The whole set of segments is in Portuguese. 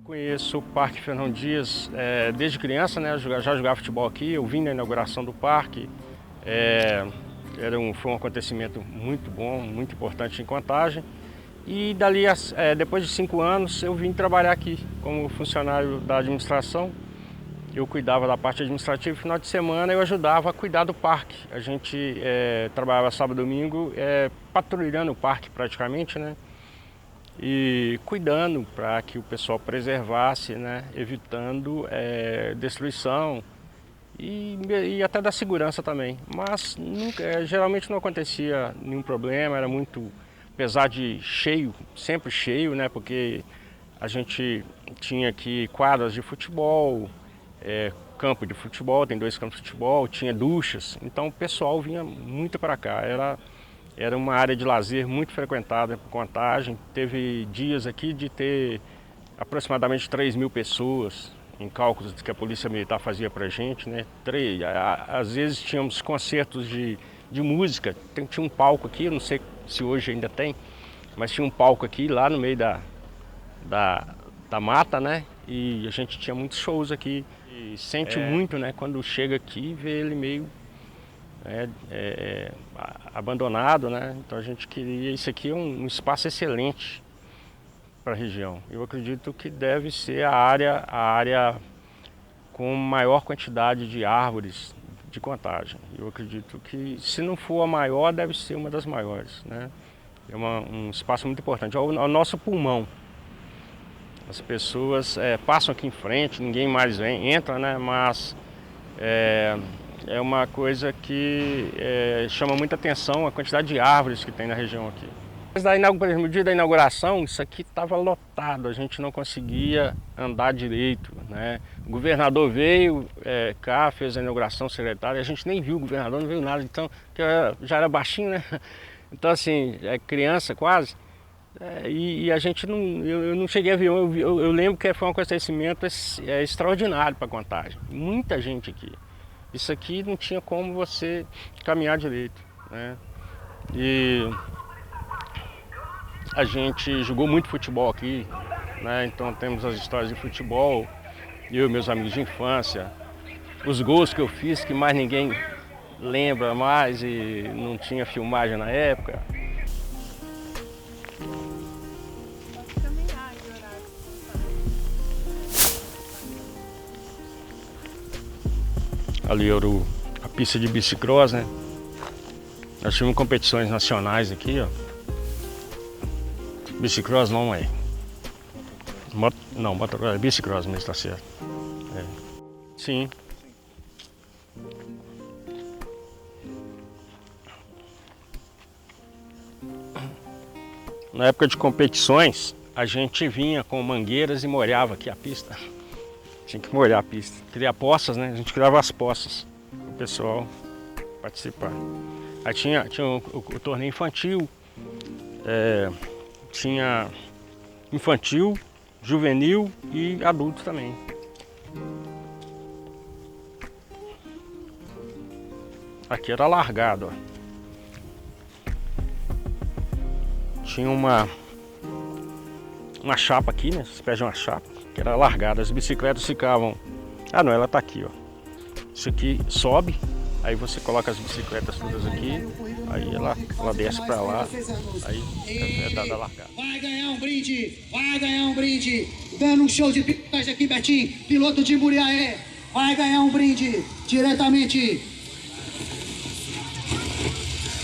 Conheço o Parque Fernão Dias desde criança, né? Já jogava futebol aqui, eu vim na inauguração do parque. Foi um acontecimento muito bom, muito importante em Contagem. E dali, depois de 5 anos, eu vim trabalhar aqui como funcionário da administração. Eu cuidava da parte administrativa e final de semana eu ajudava a cuidar do parque. A gente trabalhava sábado e domingo patrulhando o parque praticamente, né? E cuidando para que o pessoal preservasse, né, evitando destruição e até da segurança também. Mas geralmente não acontecia nenhum problema, era muito, apesar de cheio, sempre cheio, né, porque a gente tinha aqui quadras de futebol, campo de futebol, tem 2 campos de futebol, tinha duchas, então o pessoal vinha muito para cá. Era uma área de lazer muito frequentada por Contagem. Teve dias aqui de ter aproximadamente 3.000 pessoas, em cálculos que a Polícia Militar fazia para a gente, né? Às vezes tínhamos concertos de música, tinha um palco aqui, não sei se hoje ainda tem, mas tinha um palco aqui lá no meio da mata, né? E a gente tinha muitos shows aqui. E sente muito, né, quando chega aqui e vê ele meio abandonado, né? Então a gente queria, isso aqui é um espaço excelente para a região. Eu acredito que deve ser a área com maior quantidade de árvores de Contagem. Eu acredito que, se não for a maior, deve ser uma das maiores, né? É um espaço muito importante, é o nosso pulmão. As pessoas passam aqui em frente, ninguém mais entra, né? Mas é uma coisa que chama muita atenção a quantidade de árvores que tem na região aqui. No dia da inauguração, isso aqui estava lotado, a gente não conseguia andar direito, né? O governador veio cá, fez a inauguração, secretário, a gente nem viu o governador, não viu nada, então, que já era baixinho, né? Então assim, criança quase, e a gente não, eu não cheguei a ver, eu lembro que foi um acontecimento extraordinário para Contagem, muita gente aqui. Isso aqui não tinha como você caminhar direito, né? E a gente jogou muito futebol aqui, né? Então temos as histórias de futebol, eu e meus amigos de infância, os gols que eu fiz que mais ninguém lembra mais e não tinha filmagem na época. Ali era a pista de bicicross, né? Nós tivemos competições nacionais aqui, ó. Bicicross não é. Motocross, é bicicross mesmo, tá certo. Sim. Na época de competições, a gente vinha com mangueiras e molhava aqui a pista. Tinha que molhar a pista. Criar poças, né? A gente criava as poças para o pessoal participar. Aí tinha o torneio infantil, tinha infantil, juvenil e adulto também. Aqui era largado, ó. Tinha uma chapa aqui, né? Os pés de uma chapa, que era largada. As bicicletas ficavam... Ah não, ela tá aqui, ó. Isso aqui sobe, aí você coloca as bicicletas todas aqui, aí ela desce pra lá, aí é dada a largada. Vai ganhar um brinde, dando um show de pilotagem aqui, Betinho, piloto de Muriaé. Vai ganhar um brinde diretamente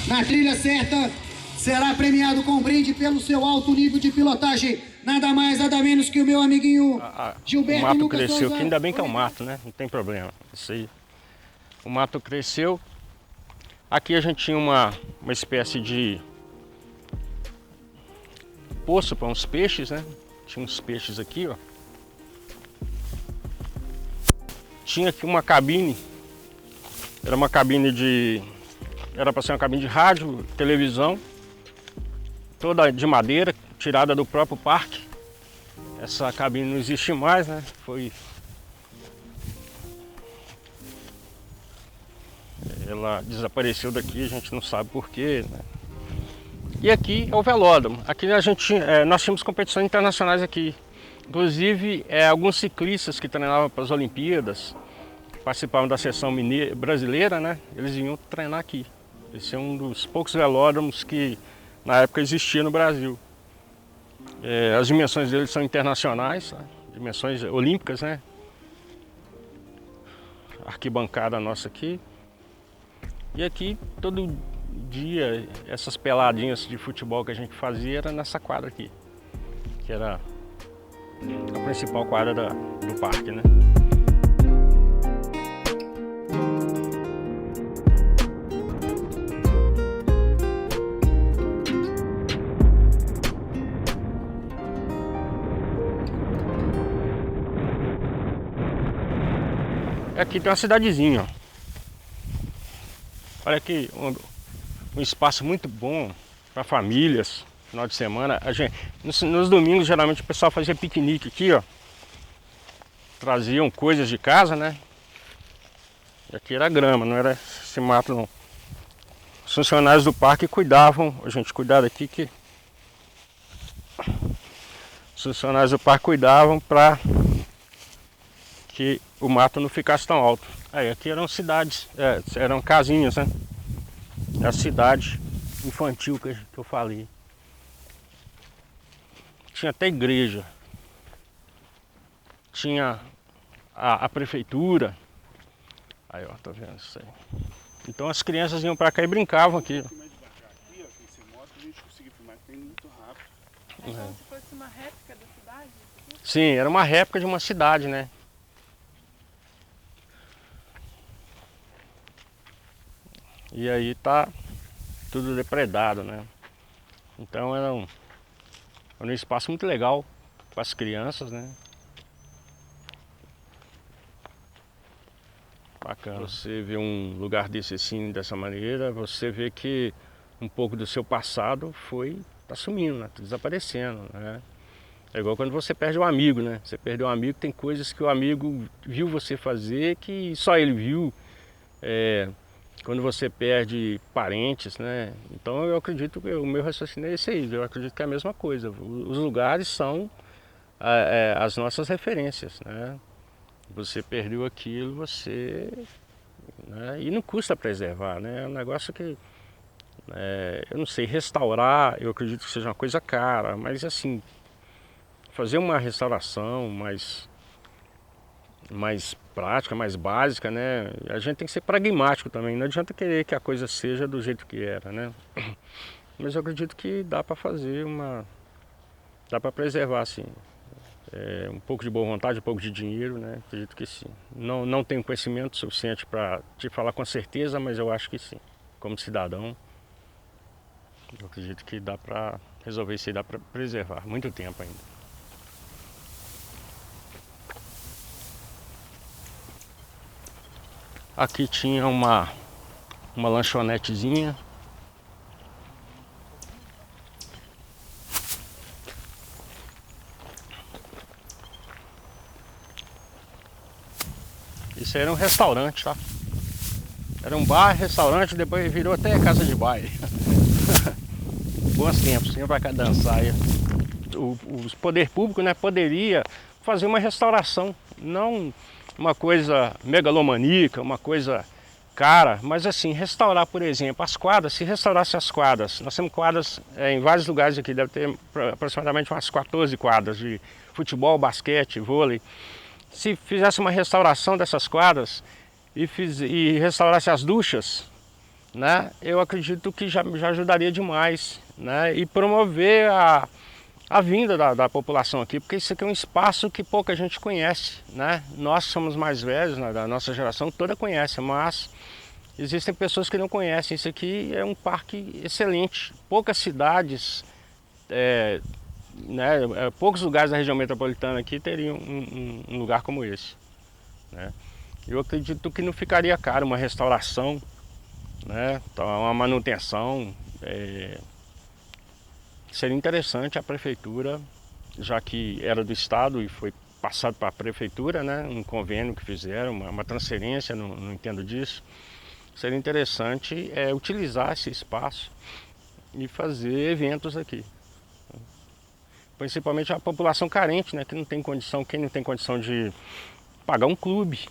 na trilha certa. Será premiado com um brinde pelo seu alto nível de pilotagem. Nada mais, nada menos que o meu amiguinho Gilberto. O mato Lucas cresceu Souza. aqui, ainda bem que é o mato, né? Não tem problema. Isso aí. O mato cresceu. Aqui a gente tinha uma espécie de poço para uns peixes, né? Tinha uns peixes aqui, ó. Tinha aqui uma cabine Era uma cabine era para ser uma cabine de rádio, televisão, toda de madeira, tirada do próprio parque. Essa cabine não existe mais, né? Ela desapareceu daqui, a gente não sabe porquê, né? E aqui é o velódromo. Aqui nós tínhamos competições internacionais aqui. Inclusive, alguns ciclistas que treinavam para as Olimpíadas, participavam da seleção brasileira, né? Eles vinham treinar aqui. Esse é um dos poucos velódromos que na época existia no Brasil. As dimensões dele são internacionais, né? Dimensões olímpicas, né? Arquibancada nossa aqui. E aqui todo dia essas peladinhas de futebol que a gente fazia era nessa quadra aqui, que era a principal quadra do parque, né? Aqui tem uma cidadezinha, ó. Olha aqui, um espaço muito bom para famílias, final de semana. Nos domingos, geralmente, o pessoal fazia piquenique aqui, ó. Traziam coisas de casa, né? E aqui era grama, não era esse mato, não. Os funcionários do parque cuidavam, a gente cuidava aqui que... Os funcionários do parque cuidavam para que o mato não ficasse tão alto. Aí aqui eram cidades, eram casinhas, né? É a cidade infantil que eu falei. Tinha até igreja. Tinha a prefeitura. Aí, ó, tá vendo isso aí. Então as crianças iam pra cá e brincavam aqui. É como se fosse uma réplica da cidade? Sim, era uma réplica de uma cidade, né? E aí tá tudo depredado, né? Então era um espaço muito legal para as crianças, né? Bacana. Você vê um lugar desse assim, dessa maneira, você vê que um pouco do seu passado tá sumindo, né? Tá desaparecendo, né? É igual quando você perde um amigo, né? Você perdeu um amigo, tem coisas que o amigo viu você fazer que só ele viu. Quando você perde parentes, né? Então eu acredito que o meu raciocínio é esse aí. Eu acredito que é a mesma coisa. Os lugares são as nossas referências, né? Você perdeu aquilo, né? E não custa preservar, né? É um negócio que, eu não sei, restaurar, eu acredito que seja uma coisa cara, mas assim, fazer uma restauração mais prática, mais básica, né? A gente tem que ser pragmático também, não adianta querer que a coisa seja do jeito que era, né? Mas eu acredito que dá para fazer dá para preservar, assim, um pouco de boa vontade, um pouco de dinheiro, né? Acredito que sim. Não tenho conhecimento suficiente para te falar com certeza, mas eu acho que sim. Como cidadão, eu acredito que dá para resolver isso e dá para preservar, muito tempo ainda. Aqui tinha uma lanchonetezinha. Isso aí era um restaurante, tá? Era um bar, restaurante, depois virou até casa de baile. Bons tempos, vinha pra cá dançar. O poder público, né, poderia fazer uma restauração, não uma coisa megalomaníaca, uma coisa cara, mas assim, restaurar, por exemplo, as quadras. Se restaurasse as quadras, nós temos quadras em vários lugares aqui, deve ter aproximadamente umas 14 quadras de futebol, basquete, vôlei. Se fizesse uma restauração dessas quadras e restaurasse as duchas, né, eu acredito que já ajudaria demais, né, e promover a vinda da população aqui, porque isso aqui é um espaço que pouca gente conhece, né? Nós somos mais velhos, né, da nossa geração toda conhece, mas existem pessoas que não conhecem. Isso aqui é um parque excelente, poucas cidades, né, poucos lugares da região metropolitana aqui teriam um lugar como esse, né? eu acredito que não ficaria caro uma restauração, né? Então, uma manutenção. Seria interessante a prefeitura, já que era do estado e foi passado para a prefeitura, né? Um convênio que fizeram, uma transferência, não entendo disso. Seria interessante utilizar esse espaço e fazer eventos aqui. Principalmente a população carente, né? Que não tem condição, quem não tem condição de pagar um clube,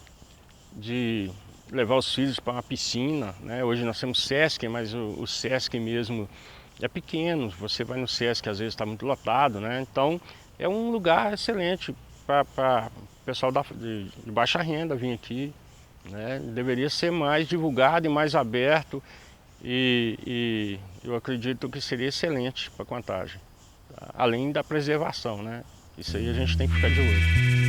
de levar os filhos para uma piscina, né? Hoje nós temos SESC, mas o SESC mesmo é pequeno. Você vai no SESC, às vezes está muito lotado, né? Então é um lugar excelente para o pessoal de baixa renda vir aqui, né? Deveria ser mais divulgado e mais aberto e eu acredito que seria excelente para a Contagem, além da preservação, né? Isso aí a gente tem que ficar de olho.